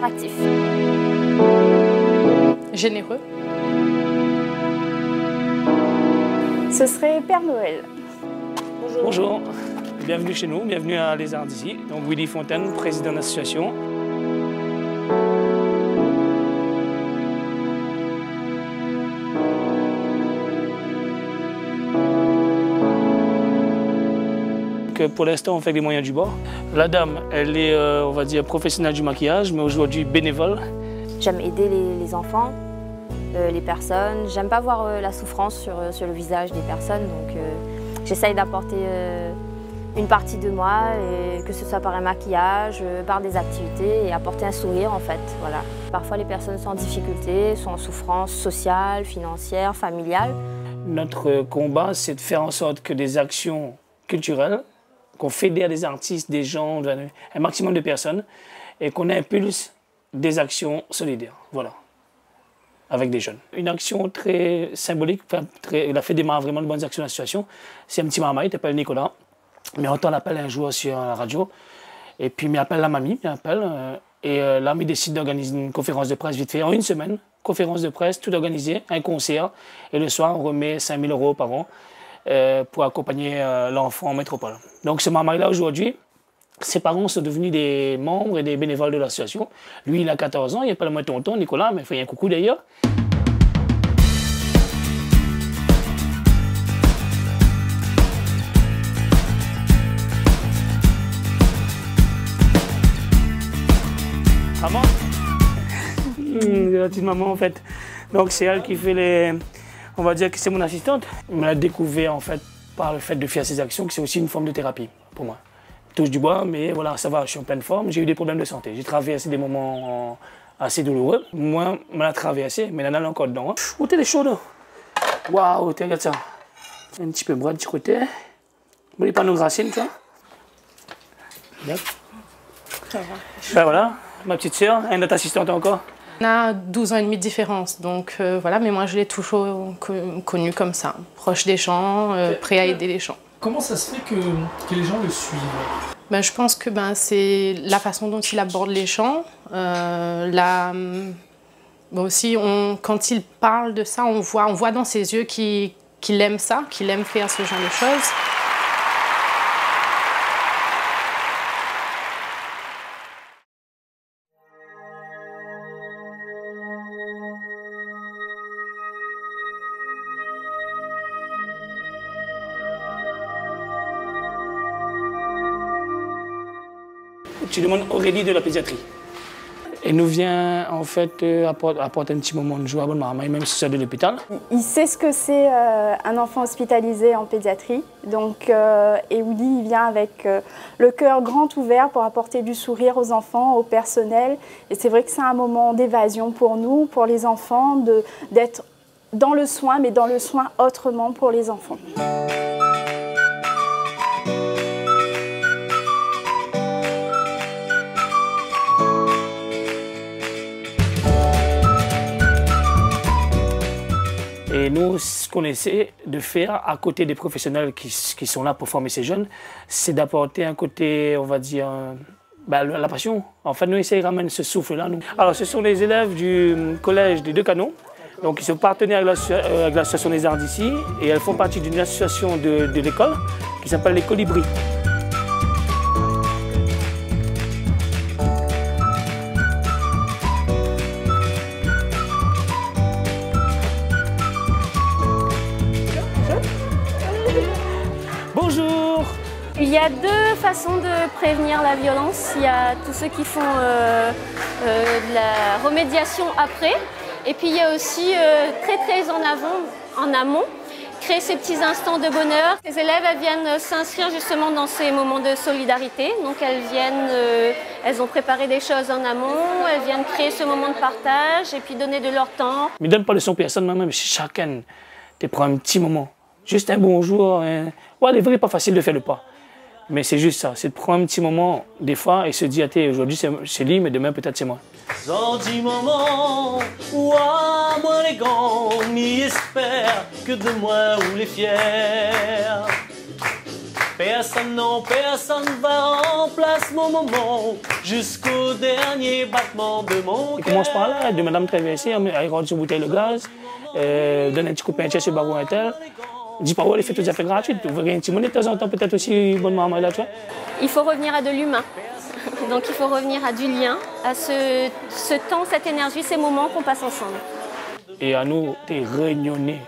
actif. Généreux. Ce serait Père Noël. Bonjour, bienvenue chez nous, bienvenue à Les Arts d'ici. Donc Willy Fontaine, président de l'association. Pour l'instant, on fait les moyens du bord. La dame, elle est, on va dire, professionnelle du maquillage, mais aujourd'hui bénévole. J'aime aider les enfants, les personnes. J'aime pas voir la souffrance sur le visage des personnes, donc j'essaye d'apporter une partie de moi, et que ce soit par un maquillage, par des activités, et apporter un sourire en fait. Voilà. Parfois, les personnes sont en difficulté, sont en souffrance sociale, financière, familiale. Notre combat, c'est de faire en sorte que des actions culturelles, qu'on fédère des artistes, des gens, un maximum de personnes, et qu'on impulse des actions solidaires, voilà, avec des jeunes. Une action très symbolique, il a fait démarrer vraiment de bonnes actions dans la situation. C'est un petit maman, il s'appelle Nicolas, mais on entend l'appel un jour sur la radio, et puis il m'appelle la mamie, et là, il décide d'organiser une conférence de presse vite fait, en une semaine, conférence de presse, tout organisé, un concert, et le soir, on remet 5 000 € par an, pour accompagner l'enfant en métropole. Donc ce maman-là aujourd'hui, ses parents sont devenus des membres et des bénévoles de l'association. Lui, il a 14 ans, il appelle moi tonton, Nicolas, mais il fait un coucou d'ailleurs. Maman, la petite maman en fait. Donc c'est elle qui fait les... On va dire que c'est mon assistante. On m'a découvert en fait par le fait de faire ces actions que c'est aussi une forme de thérapie pour moi. Je touche du bois, mais voilà, ça va, je suis en pleine forme. J'ai eu des problèmes de santé. J'ai traversé des moments assez douloureux. Moi, on l'a traversé, mais là, elle est encore dedans. Oh, t'es chaude. Waouh, regarde ça. Un petit peu bras de petit côté. N'oublie pas nos racines, tu vois. Bien. Ça va. Ben voilà, ma petite sœur, une autre assistante encore. On a 12 ans et demi de différence, donc voilà, mais moi je l'ai toujours connu comme ça, proche des gens, prêt à aider les gens. Comment ça se fait que les gens le suivent? Ben, je pense que c'est la façon dont il aborde les gens. Aussi, quand il parle de ça, on voit dans ses yeux qu'il aime ça, qu'il aime faire ce genre de choses. Tu demandes Aurélie de la pédiatrie. Elle nous vient en fait apporter un petit moment de joie à bonne maman, même si c'est de l'hôpital. Il sait ce que c'est un enfant hospitalisé en pédiatrie. Donc, et Willy, il vient avec le cœur grand ouvert pour apporter du sourire aux enfants, au personnel. Et c'est vrai que c'est un moment d'évasion pour nous, pour les enfants, d'être dans le soin, mais dans le soin autrement pour les enfants. Et nous, ce qu'on essaie de faire, à côté des professionnels qui sont là pour former ces jeunes, c'est d'apporter un côté, on va dire, la passion. En fait, nous essayons de ramener ce souffle-là. Alors, ce sont les élèves du collège des Deux Canaux. Donc, ils sont partenaires avec l'association des Arts d'ici et elles font partie d'une association de l'école qui s'appelle les Colibris. Bonjour. Il y a deux façons de prévenir la violence. Il y a tous ceux qui font de la remédiation après. Et puis il y a aussi très en amont, créer ces petits instants de bonheur. Les élèves elles viennent s'inscrire justement dans ces moments de solidarité. Donc elles ont préparé des choses en amont, elles viennent créer ce moment de partage et puis donner de leur temps. Mais donne pas leçon personne, mais chacun te prend un petit moment. Juste un bonjour. Ouais, c'est vrai, pas facile de faire le pas. Mais c'est juste ça, c'est de prendre un petit moment des fois et se dire, aujourd'hui c'est lui, mais demain peut-être c'est moi. Dans du moment où à moi les grands m'y espèrent que de moi ou les fiers. Personne, non, personne va remplacer mon moment jusqu'au dernier battement de mon cœur. Il commence par là, de madame traverser, elle rentre sur bouteille de gaz, donne un petit coup de peinture sur le baron intel. Dis pas, elle fait tout à fait gratuit. Vous voyez un petit monnaie de temps en temps, peut-être aussi, bonne maman là, tu vois. Il faut revenir à de l'humain. Donc il faut revenir à du lien, à ce temps, cette énergie, ces moments qu'on passe ensemble. Et à nous, de réunionner.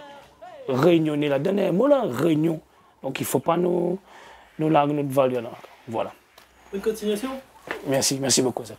Réunionner, la dernière mot là, réunion. Donc il ne faut pas nous larguer notre valeur là. Voilà. Bonne continuation. Merci beaucoup. Ça.